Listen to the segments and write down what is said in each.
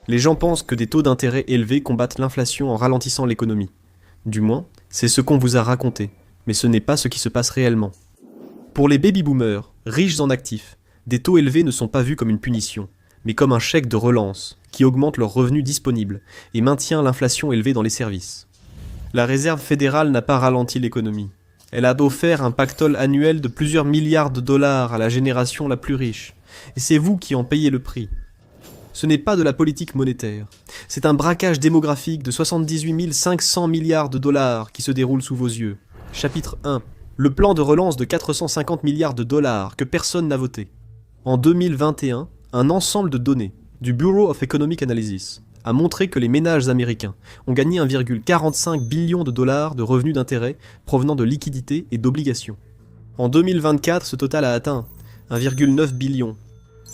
Les gens pensent que des taux d'intérêt élevés combattent l'inflation en ralentissant l'économie. Du moins, c'est ce qu'on vous a raconté, mais ce n'est pas ce qui se passe réellement. Pour les baby-boomers, riches en actifs, des taux élevés ne sont pas vus comme une punition, mais comme un chèque de relance qui augmente leurs revenus disponibles et maintient l'inflation élevée dans les services. La Réserve fédérale n'a pas ralenti l'économie. Elle a offert un pactole annuel de plusieurs milliards de dollars à la génération la plus riche, et c'est vous qui en payez le prix. Ce n'est pas de la politique monétaire, c'est un braquage démographique de 78 500 milliards de dollars qui se déroule sous vos yeux. Chapitre 1. Le plan de relance de 450 milliards de dollars que personne n'a voté. En 2021, un ensemble de données du Bureau of Economic Analysis a montré que les ménages américains ont gagné 1,45 billion de dollars de revenus d'intérêt provenant de liquidités et d'obligations. En 2024, ce total a atteint 1,9 billion.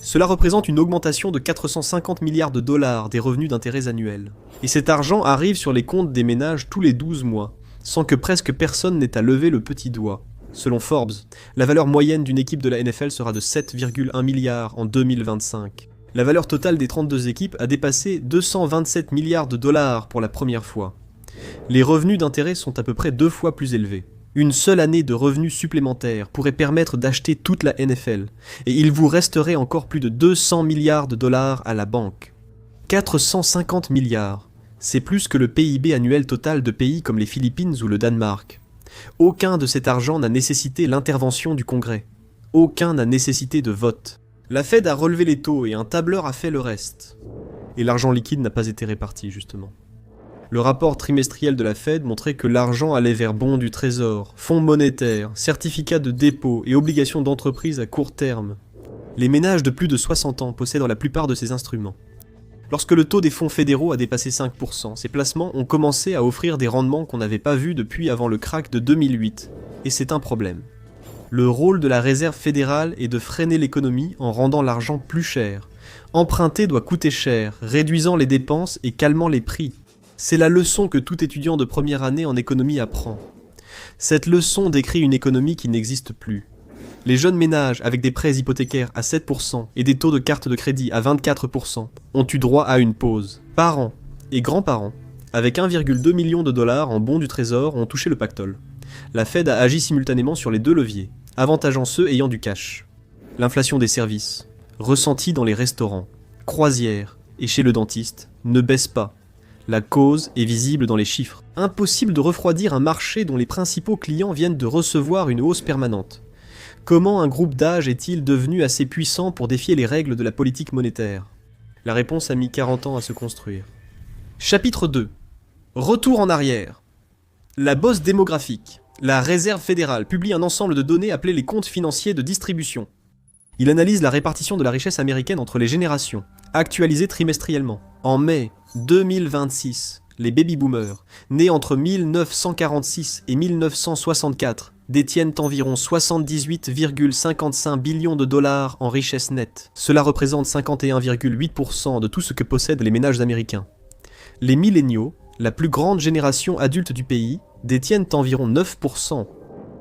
Cela représente une augmentation de 450 milliards de dollars des revenus d'intérêt annuels. Et cet argent arrive sur les comptes des ménages tous les 12 mois, sans que presque personne n'ait à lever le petit doigt. Selon Forbes, la valeur moyenne d'une équipe de la NFL sera de 7,1 milliards en 2025. La valeur totale des 32 équipes a dépassé 227 milliards de dollars pour la première fois. Les revenus d'intérêt sont à peu près 2 fois plus élevés. Une seule année de revenus supplémentaires pourrait permettre d'acheter toute la NFL, et il vous resterait encore plus de 200 milliards de dollars à la banque. 450 milliards, c'est plus que le PIB annuel total de pays comme les Philippines ou le Danemark. Aucun de cet argent n'a nécessité l'intervention du Congrès. Aucun n'a nécessité de vote. La Fed a relevé les taux et un tableur a fait le reste. Et l'argent liquide n'a pas été réparti, justement. Le rapport trimestriel de la Fed montrait que l'argent allait vers bons du trésor, fonds monétaires, certificats de dépôt et obligations d'entreprise à court terme. Les ménages de plus de 60 ans possèdent la plupart de ces instruments. Lorsque le taux des fonds fédéraux a dépassé 5%, ces placements ont commencé à offrir des rendements qu'on n'avait pas vus depuis avant le krach de 2008. Et c'est un problème. Le rôle de la Réserve fédérale est de freiner l'économie en rendant l'argent plus cher. Emprunter doit coûter cher, réduisant les dépenses et calmant les prix. C'est la leçon que tout étudiant de première année en économie apprend. Cette leçon décrit une économie qui n'existe plus. Les jeunes ménages avec des prêts hypothécaires à 7% et des taux de carte de crédit à 24% ont eu droit à une pause. Parents et grands-parents, avec 1,2 million de dollars en bons du trésor, ont touché le pactole. La Fed a agi simultanément sur les deux leviers, avantageant ceux ayant du cash. L'inflation des services, ressentie dans les restaurants, croisières et chez le dentiste, ne baisse pas. La cause est visible dans les chiffres. Impossible de refroidir un marché dont les principaux clients viennent de recevoir une hausse permanente. Comment un groupe d'âge est-il devenu assez puissant pour défier les règles de la politique monétaire? La réponse a mis 40 ans à se construire. Chapitre 2. Retour en arrière. La bosse démographique. La Réserve fédérale publie un ensemble de données appelées les comptes financiers de distribution. Il analyse la répartition de la richesse américaine entre les générations, actualisée trimestriellement. En mai 2026, les baby-boomers, nés entre 1946 et 1964, détiennent environ 78,55 billions de dollars en richesse nette. Cela représente 51,8% de tout ce que possèdent les ménages américains. Les milléniaux, la plus grande génération adulte du pays, détiennent environ 9%.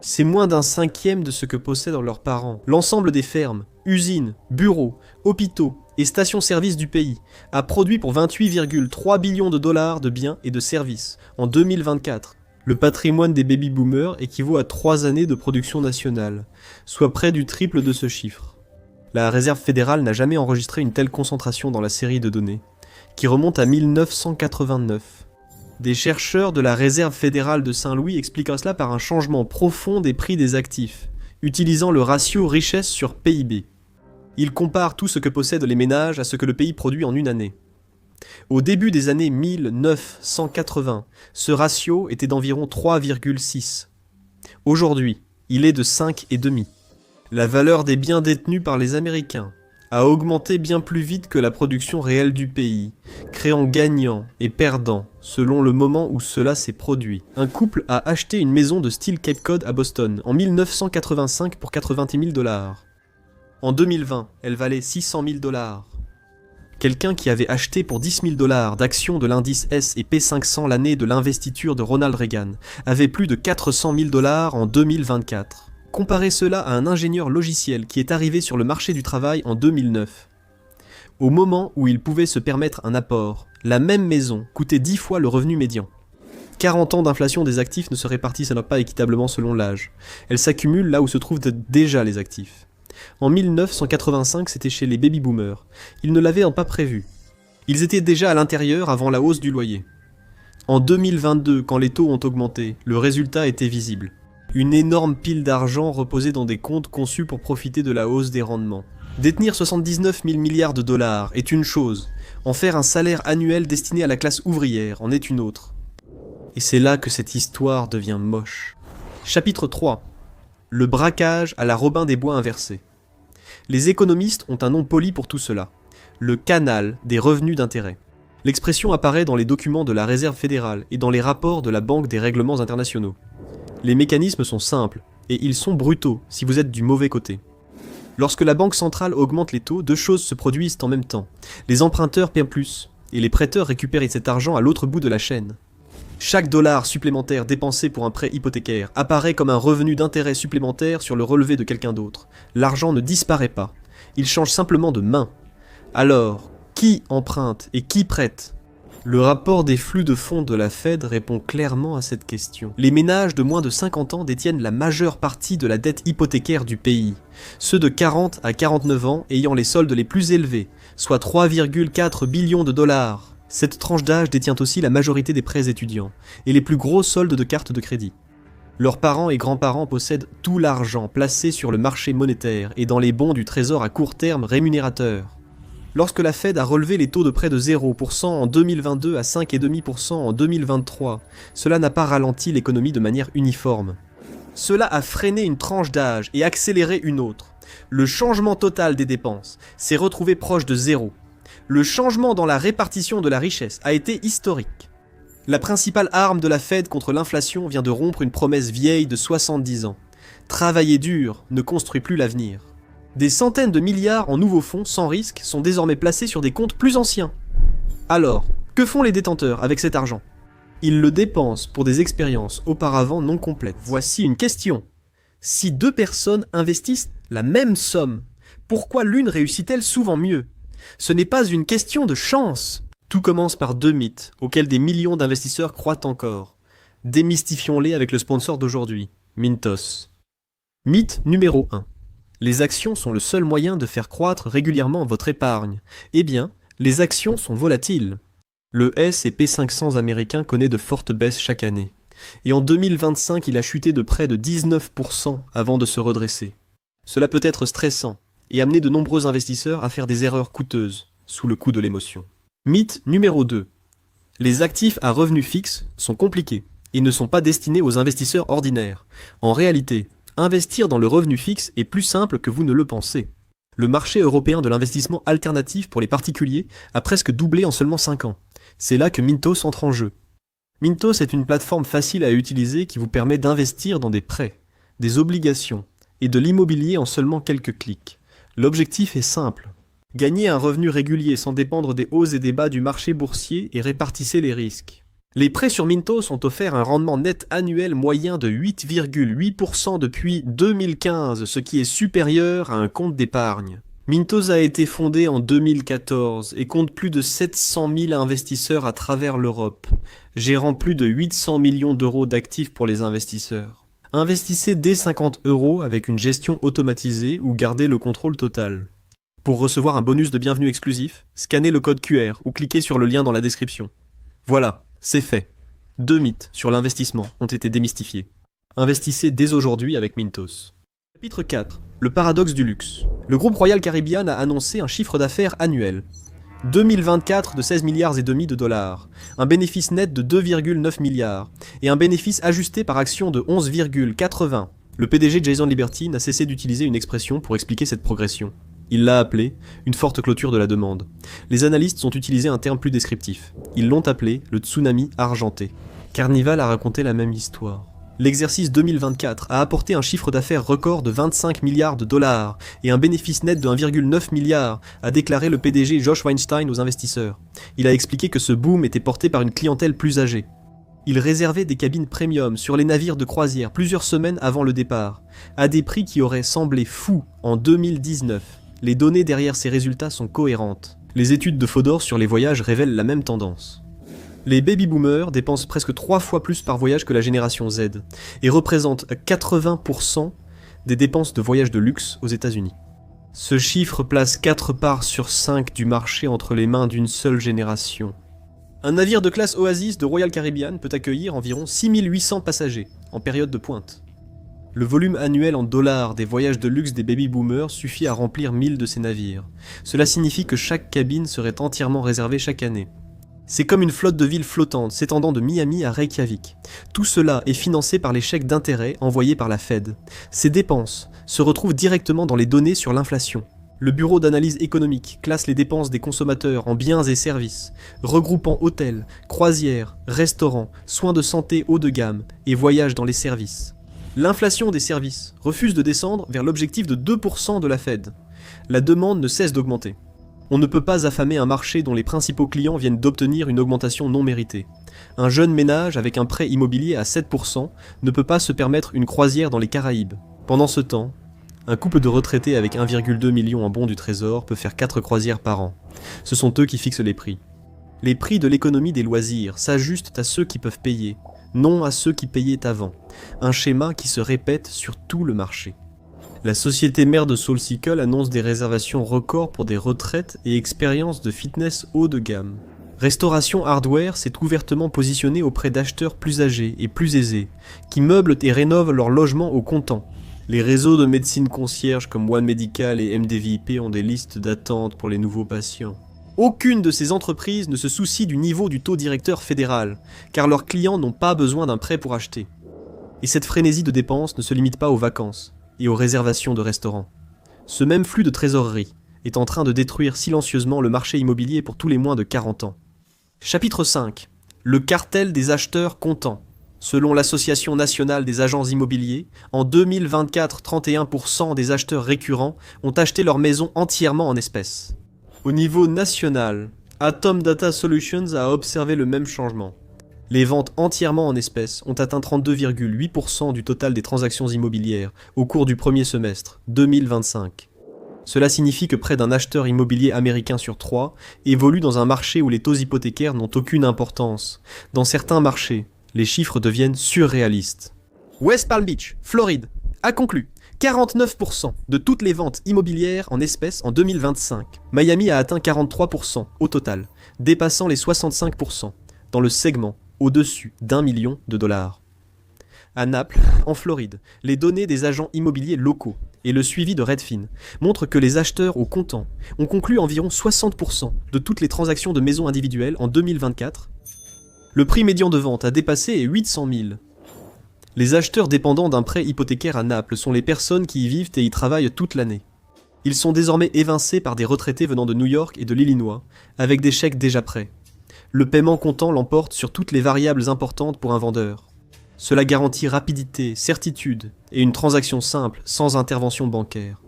C'est moins d'un cinquième de ce que possèdent leurs parents. L'ensemble des fermes, usines, bureaux, hôpitaux et stations-service du pays a produit pour 28,3 billions de dollars de biens et de services en 2024. Le patrimoine des baby-boomers équivaut à 3 années de production nationale, soit près du triple de ce chiffre. La Réserve fédérale n'a jamais enregistré une telle concentration dans la série de données, qui remonte à 1989. Des chercheurs de la Réserve fédérale de Saint-Louis expliquent cela par un changement profond des prix des actifs, utilisant le ratio richesse sur PIB. Ils comparent tout ce que possèdent les ménages à ce que le pays produit en une année. Au début des années 1980, ce ratio était d'environ 3,6. Aujourd'hui, il est de 5,5. La valeur des biens détenus par les Américains a augmenté bien plus vite que la production réelle du pays, créant gagnants et perdants selon le moment où cela s'est produit. Un couple a acheté une maison de style Cape Cod à Boston en 1985 pour 80 000 $. En 2020, elle valait 600 000 $. Quelqu'un qui avait acheté pour 10 000 $ d'actions de l'indice S&P 500 l'année de l'investiture de Ronald Reagan avait plus de 400 000 $ en 2024. Comparez cela à un ingénieur logiciel qui est arrivé sur le marché du travail en 2009. Au moment où il pouvait se permettre un apport, la même maison coûtait 10 fois le revenu médian. 40 ans d'inflation des actifs ne se répartissent alors pas équitablement selon l'âge. Elles s'accumulent là où se trouvent déjà les actifs. En 1985, c'était chez les baby-boomers. Ils ne l'avaient pas prévu. Ils étaient déjà à l'intérieur avant la hausse du loyer. En 2022, quand les taux ont augmenté, le résultat était visible. Une énorme pile d'argent reposait dans des comptes conçus pour profiter de la hausse des rendements. Détenir 79 000 milliards de dollars est une chose, en faire un salaire annuel destiné à la classe ouvrière en est une autre. Et c'est là que cette histoire devient moche. Chapitre 3. Le braquage à la Robin des Bois inversé. Les économistes ont un nom poli pour tout cela. Le canal des revenus d'intérêt. L'expression apparaît dans les documents de la Réserve fédérale et dans les rapports de la Banque des règlements internationaux. Les mécanismes sont simples, et ils sont brutaux si vous êtes du mauvais côté. Lorsque la Banque centrale augmente les taux, deux choses se produisent en même temps. Les emprunteurs paient plus, et les prêteurs récupèrent cet argent à l'autre bout de la chaîne. Chaque dollar supplémentaire dépensé pour un prêt hypothécaire apparaît comme un revenu d'intérêt supplémentaire sur le relevé de quelqu'un d'autre. L'argent ne disparaît pas, il change simplement de main. Alors, qui emprunte et qui prête ? Le rapport des flux de fonds de la Fed répond clairement à cette question. Les ménages de moins de 50 ans détiennent la majeure partie de la dette hypothécaire du pays. Ceux de 40 à 49 ans ayant les soldes les plus élevés, soit 3,4 billions de dollars. Cette tranche d'âge détient aussi la majorité des prêts étudiants, et les plus gros soldes de cartes de crédit. Leurs parents et grands-parents possèdent tout l'argent placé sur le marché monétaire et dans les bons du trésor à court terme rémunérateurs. Lorsque la Fed a relevé les taux de près de 0% en 2022 à 5,5% en 2023, cela n'a pas ralenti l'économie de manière uniforme. Cela a freiné une tranche d'âge et accéléré une autre. Le changement total des dépenses s'est retrouvé proche de zéro. Le changement dans la répartition de la richesse a été historique. La principale arme de la Fed contre l'inflation vient de rompre une promesse vieille de 70 ans. Travailler dur ne construit plus l'avenir. Des centaines de milliards en nouveaux fonds sans risque sont désormais placés sur des comptes plus anciens. Alors, que font les détenteurs avec cet argent ? Ils le dépensent pour des expériences auparavant non complètes. Voici une question. Si deux personnes investissent la même somme, pourquoi l'une réussit-elle souvent mieux ? Ce n'est pas une question de chance. Tout commence par deux mythes, auxquels des millions d'investisseurs croient encore. Démystifions-les avec le sponsor d'aujourd'hui, Mintos. Mythe numéro 1. Les actions sont le seul moyen de faire croître régulièrement votre épargne. Eh bien, les actions sont volatiles. Le S&P 500 américain connaît de fortes baisses chaque année. Et en 2025, il a chuté de près de 19% avant de se redresser. Cela peut être stressant et amener de nombreux investisseurs à faire des erreurs coûteuses, sous le coup de l'émotion. Mythe numéro 2. Les actifs à revenus fixes sont compliqués et ne sont pas destinés aux investisseurs ordinaires. En réalité, investir dans le revenu fixe est plus simple que vous ne le pensez. Le marché européen de l'investissement alternatif pour les particuliers a presque doublé en seulement 5 ans. C'est là que Mintos entre en jeu. Mintos est une plateforme facile à utiliser qui vous permet d'investir dans des prêts, des obligations et de l'immobilier en seulement quelques clics. L'objectif est simple. Gagnez un revenu régulier sans dépendre des hauts et des bas du marché boursier et répartissez les risques. Les prêts sur Mintos ont offert un rendement net annuel moyen de 8,8% depuis 2015, ce qui est supérieur à un compte d'épargne. Mintos a été fondé en 2014 et compte plus de 700 000 investisseurs à travers l'Europe, gérant plus de 800 millions d'euros d'actifs pour les investisseurs. Investissez dès 50 € avec une gestion automatisée ou gardez le contrôle total. Pour recevoir un bonus de bienvenue exclusif, scannez le code QR ou cliquez sur le lien dans la description. Voilà, c'est fait. 2 mythes sur l'investissement ont été démystifiés. Investissez dès aujourd'hui avec Mintos. Chapitre 4. Le paradoxe du luxe. Le groupe Royal Caribbean a annoncé un chiffre d'affaires annuel. 2024 de 16 milliards et demi de dollars, un bénéfice net de 2,9 milliards et un bénéfice ajusté par action de 11,80. Le PDG Jason Liberty n'a cessé d'utiliser une expression pour expliquer cette progression. Il l'a appelée une forte clôture de la demande. Les analystes ont utilisé un terme plus descriptif. Ils l'ont appelé le tsunami argenté. Carnival a raconté la même histoire. L'exercice 2024 a apporté un chiffre d'affaires record de 25 milliards de dollars et un bénéfice net de 1,9 milliard, a déclaré le PDG Josh Weinstein aux investisseurs. Il a expliqué que ce boom était porté par une clientèle plus âgée. Il réservait des cabines premium sur les navires de croisière plusieurs semaines avant le départ, à des prix qui auraient semblé fous en 2019. Les données derrière ces résultats sont cohérentes. Les études de Fodor sur les voyages révèlent la même tendance. Les baby-boomers dépensent presque 3 fois plus par voyage que la génération Z et représentent 80% des dépenses de voyage de luxe aux États-Unis. Ce chiffre place 4 parts sur 5 du marché entre les mains d'une seule génération. Un navire de classe Oasis de Royal Caribbean peut accueillir environ 6800 passagers en période de pointe. Le volume annuel en dollars des voyages de luxe des baby-boomers suffit à remplir 1000 de ces navires. Cela signifie que chaque cabine serait entièrement réservée chaque année. C'est comme une flotte de villes flottantes s'étendant de Miami à Reykjavik. Tout cela est financé par les chèques d'intérêt envoyés par la Fed. Ces dépenses se retrouvent directement dans les données sur l'inflation. Le bureau d'analyse économique classe les dépenses des consommateurs en biens et services, regroupant hôtels, croisières, restaurants, soins de santé haut de gamme et voyages dans les services. L'inflation des services refuse de descendre vers l'objectif de 2% de la Fed. La demande ne cesse d'augmenter. On ne peut pas affamer un marché dont les principaux clients viennent d'obtenir une augmentation non méritée. Un jeune ménage avec un prêt immobilier à 7% ne peut pas se permettre une croisière dans les Caraïbes. Pendant ce temps, un couple de retraités avec 1,2 million en bons du trésor peut faire 4 croisières par an. Ce sont eux qui fixent les prix. Les prix de l'économie des loisirs s'ajustent à ceux qui peuvent payer, non à ceux qui payaient avant. Un schéma qui se répète sur tout le marché. La société mère de SoulCycle annonce des réservations records pour des retraites et expériences de fitness haut de gamme. Restauration Hardware s'est ouvertement positionnée auprès d'acheteurs plus âgés et plus aisés, qui meublent et rénovent leur logement au comptant. Les réseaux de médecine concierge comme One Medical et MDVIP ont des listes d'attente pour les nouveaux patients. Aucune de ces entreprises ne se soucie du niveau du taux directeur fédéral, car leurs clients n'ont pas besoin d'un prêt pour acheter. Et cette frénésie de dépenses ne se limite pas aux vacances et aux réservations de restaurants. Ce même flux de trésorerie est en train de détruire silencieusement le marché immobilier pour tous les moins de 40 ans. Chapitre 5. Le cartel des acheteurs comptants. Selon l'Association nationale des agents immobiliers, en 2024, 31% des acheteurs récurrents ont acheté leur maison entièrement en espèces. Au niveau national, Atom Data Solutions a observé le même changement. Les ventes entièrement en espèces ont atteint 32,8% du total des transactions immobilières au cours du premier semestre 2025. Cela signifie que près d'un acheteur immobilier américain sur 3 évolue dans un marché où les taux hypothécaires n'ont aucune importance. Dans certains marchés, les chiffres deviennent surréalistes. West Palm Beach, Floride, a conclu 49% de toutes les ventes immobilières en espèces en 2025. Miami a atteint 43% au total, dépassant les 65% dans le segment au-dessus d'1 million de dollars. À Naples, en Floride, les données des agents immobiliers locaux et le suivi de Redfin montrent que les acheteurs au comptant ont conclu environ 60% de toutes les transactions de maisons individuelles en 2024. Le prix médian de vente a dépassé 800 000. Les acheteurs dépendants d'un prêt hypothécaire à Naples sont les personnes qui y vivent et y travaillent toute l'année. Ils sont désormais évincés par des retraités venant de New York et de l'Illinois, avec des chèques déjà prêts. Le paiement comptant l'emporte sur toutes les variables importantes pour un vendeur. Cela garantit rapidité, certitude et une transaction simple, sans intervention bancaire.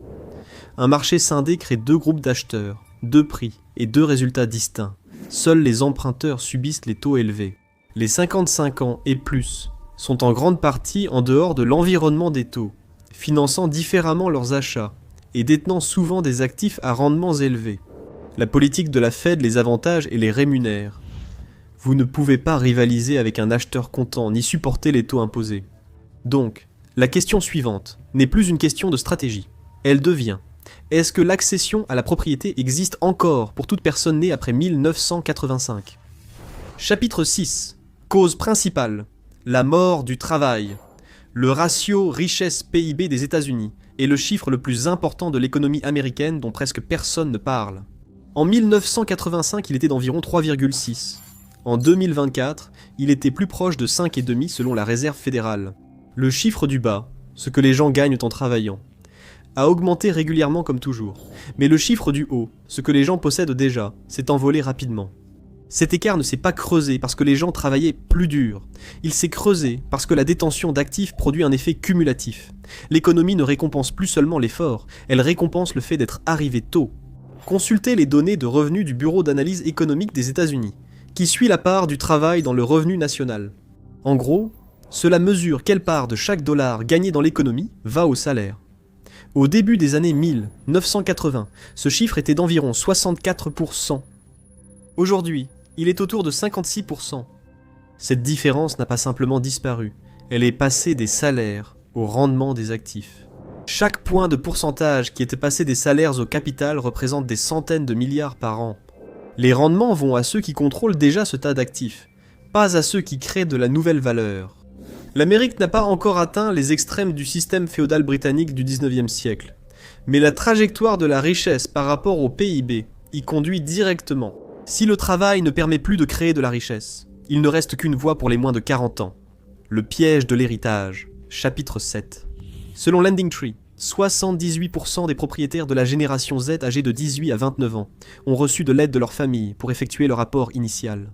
Un marché scindé crée 2 groupes d'acheteurs, 2 prix et 2 résultats distincts. Seuls les emprunteurs subissent les taux élevés. Les 55 ans et plus sont en grande partie en dehors de l'environnement des taux, finançant différemment leurs achats et détenant souvent des actifs à rendements élevés. La politique de la Fed les avantage et les rémunère. Vous ne pouvez pas rivaliser avec un acheteur comptant ni supporter les taux imposés. Donc, la question suivante n'est plus une question de stratégie. Elle devient: est-ce que l'accession à la propriété existe encore pour toute personne née après 1985 ? Chapitre 6. Cause principale. La mort du travail. Le ratio richesse-PIB des États-Unis est le chiffre le plus important de l'économie américaine dont presque personne ne parle. En 1985, il était d'environ 3,6. En 2024, il était plus proche de 5,5 selon la Réserve fédérale. Le chiffre du bas, ce que les gens gagnent en travaillant, a augmenté régulièrement comme toujours. Mais le chiffre du haut, ce que les gens possèdent déjà, s'est envolé rapidement. Cet écart ne s'est pas creusé parce que les gens travaillaient plus dur. Il s'est creusé parce que la détention d'actifs produit un effet cumulatif. L'économie ne récompense plus seulement l'effort, elle récompense le fait d'être arrivé tôt. Consultez les données de revenus du Bureau d'analyse économique des États-Unis, qui suit la part du travail dans le revenu national. En gros, cela mesure quelle part de chaque dollar gagné dans l'économie va au salaire. Au début des années 1980, ce chiffre était d'environ 64%. Aujourd'hui, il est autour de 56%. Cette différence n'a pas simplement disparu, elle est passée des salaires au rendement des actifs. Chaque point de pourcentage qui était passé des salaires au capital représente des centaines de milliards par an. Les rendements vont à ceux qui contrôlent déjà ce tas d'actifs, pas à ceux qui créent de la nouvelle valeur. L'Amérique n'a pas encore atteint les extrêmes du système féodal britannique du 19e siècle, mais la trajectoire de la richesse par rapport au PIB y conduit directement. Si le travail ne permet plus de créer de la richesse, il ne reste qu'une voie pour les moins de 40 ans. Le piège de l'héritage, chapitre 7. Selon LendingTree, 78% des propriétaires de la génération Z âgés de 18 à 29 ans ont reçu de l'aide de leur famille pour effectuer leur apport initial.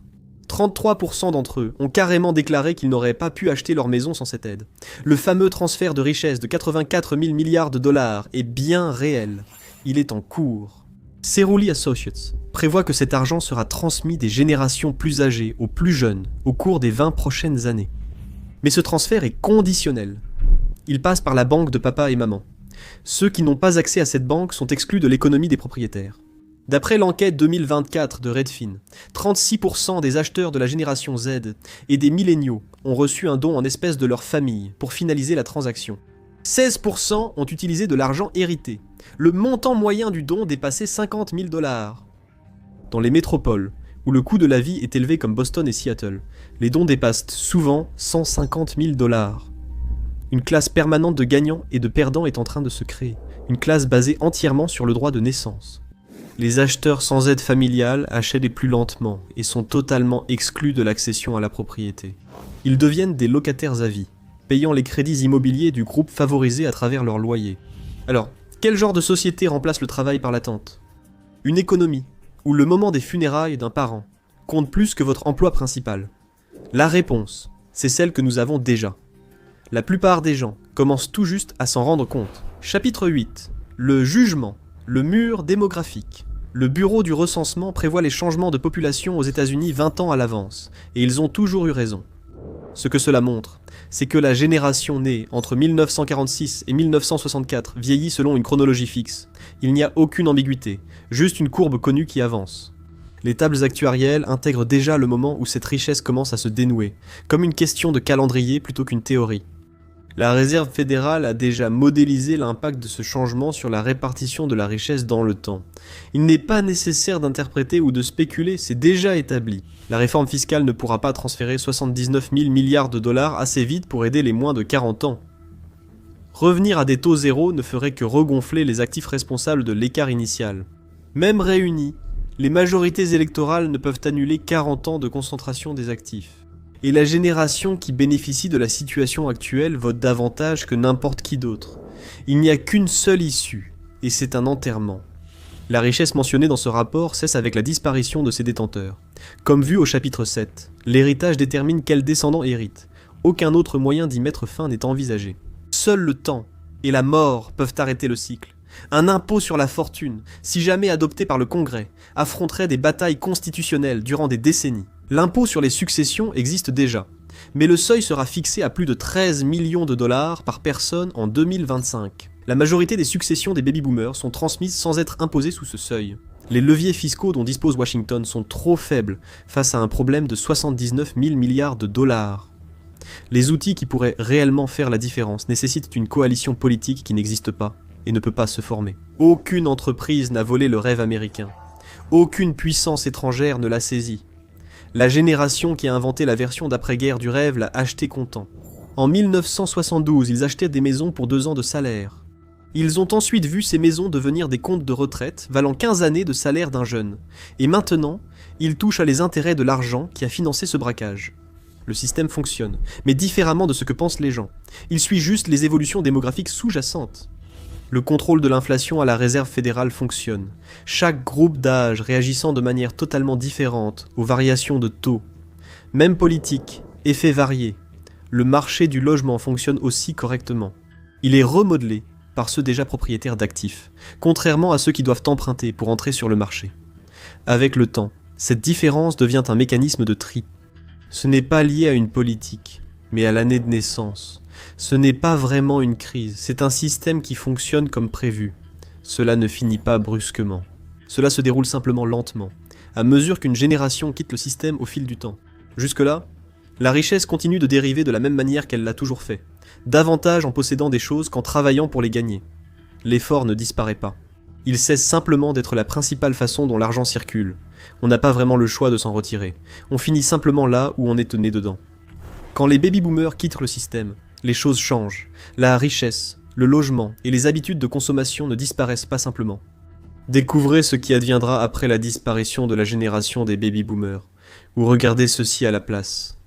33% d'entre eux ont carrément déclaré qu'ils n'auraient pas pu acheter leur maison sans cette aide. Le fameux transfert de richesse de 84 000 milliards de dollars est bien réel. Il est en cours. Cerulli Associates prévoit que cet argent sera transmis des générations plus âgées aux plus jeunes au cours des 20 prochaines années. Mais ce transfert est conditionnel. Il passe par la banque de papa et maman. Ceux qui n'ont pas accès à cette banque sont exclus de l'économie des propriétaires. D'après l'enquête 2024 de Redfin, 36% des acheteurs de la génération Z et des milléniaux ont reçu un don en espèces de leur famille pour finaliser la transaction. 16% ont utilisé de l'argent hérité. Le montant moyen du don dépassait 50 000 $. Dans les métropoles, où le coût de la vie est élevé comme Boston et Seattle, les dons dépassent souvent 150 000 $. Une classe permanente de gagnants et de perdants est en train de se créer, une classe basée entièrement sur le droit de naissance. Les acheteurs sans aide familiale achètent plus lentement et sont totalement exclus de l'accession à la propriété. Ils deviennent des locataires à vie, payant les crédits immobiliers du groupe favorisé à travers leur loyer. Alors, quel genre de société remplace le travail par l'attente ? Une économie où le moment des funérailles d'un parent compte plus que votre emploi principal. La réponse, c'est celle que nous avons déjà. La plupart des gens commencent tout juste à s'en rendre compte. Chapitre 8. Le jugement. Le mur démographique. Le bureau du recensement prévoit les changements de population aux États-Unis 20 ans à l'avance, et ils ont toujours eu raison. Ce que cela montre, c'est que la génération née entre 1946 et 1964 vieillit selon une chronologie fixe. Il n'y a aucune ambiguïté, juste une courbe connue qui avance. Les tables actuarielles intègrent déjà le moment où cette richesse commence à se dénouer, comme une question de calendrier plutôt qu'une théorie. La Réserve fédérale a déjà modélisé l'impact de ce changement sur la répartition de la richesse dans le temps. Il n'est pas nécessaire d'interpréter ou de spéculer, c'est déjà établi. La réforme fiscale ne pourra pas transférer 79 000 milliards de dollars assez vite pour aider les moins de 40 ans. Revenir à des taux zéro ne ferait que regonfler les actifs responsables de l'écart initial. Même réunis, les majorités électorales ne peuvent annuler 40 ans de concentration des actifs. Et la génération qui bénéficie de la situation actuelle vote davantage que n'importe qui d'autre. Il n'y a qu'une seule issue, et c'est un enterrement. La richesse mentionnée dans ce rapport cesse avec la disparition de ses détenteurs. Comme vu au chapitre 7, l'héritage détermine quel descendant hérite. Aucun autre moyen d'y mettre fin n'est envisagé. Seul le temps et la mort peuvent arrêter le cycle. Un impôt sur la fortune, si jamais adopté par le Congrès, affronterait des batailles constitutionnelles durant des décennies. L'impôt sur les successions existe déjà, mais le seuil sera fixé à plus de 13 millions de dollars par personne en 2025. La majorité des successions des baby-boomers sont transmises sans être imposées sous ce seuil. Les leviers fiscaux dont dispose Washington sont trop faibles face à un problème de 79 000 milliards de dollars. Les outils qui pourraient réellement faire la différence nécessitent une coalition politique qui n'existe pas et ne peut pas se former. Aucune entreprise n'a volé le rêve américain. Aucune puissance étrangère ne l'a saisi. La génération qui a inventé la version d'après-guerre du rêve l'a acheté comptant. En 1972, ils achetaient des maisons pour 2 ans de salaire. Ils ont ensuite vu ces maisons devenir des comptes de retraite valant 15 années de salaire d'un jeune. Et maintenant, ils touchent à les intérêts de l'argent qui a financé ce braquage. Le système fonctionne, mais différemment de ce que pensent les gens. Il suit juste les évolutions démographiques sous-jacentes. Le contrôle de l'inflation à la Réserve fédérale fonctionne. Chaque groupe d'âge réagissant de manière totalement différente aux variations de taux. Même politique, effets variés. Le marché du logement fonctionne aussi correctement. Il est remodelé par ceux déjà propriétaires d'actifs, contrairement à ceux qui doivent emprunter pour entrer sur le marché. Avec le temps, cette différence devient un mécanisme de tri. Ce n'est pas lié à une politique, mais à l'année de naissance. Ce n'est pas vraiment une crise, c'est un système qui fonctionne comme prévu. Cela ne finit pas brusquement. Cela se déroule simplement lentement, à mesure qu'une génération quitte le système au fil du temps. Jusque-là, la richesse continue de dériver de la même manière qu'elle l'a toujours fait, davantage en possédant des choses qu'en travaillant pour les gagner. L'effort ne disparaît pas. Il cesse simplement d'être la principale façon dont l'argent circule. On n'a pas vraiment le choix de s'en retirer. On finit simplement là où on est né dedans. Quand les baby-boomers quittent le système, les choses changent. La richesse, le logement et les habitudes de consommation ne disparaissent pas simplement. Découvrez ce qui adviendra après la disparition de la génération des baby-boomers, ou regardez ceci à la place.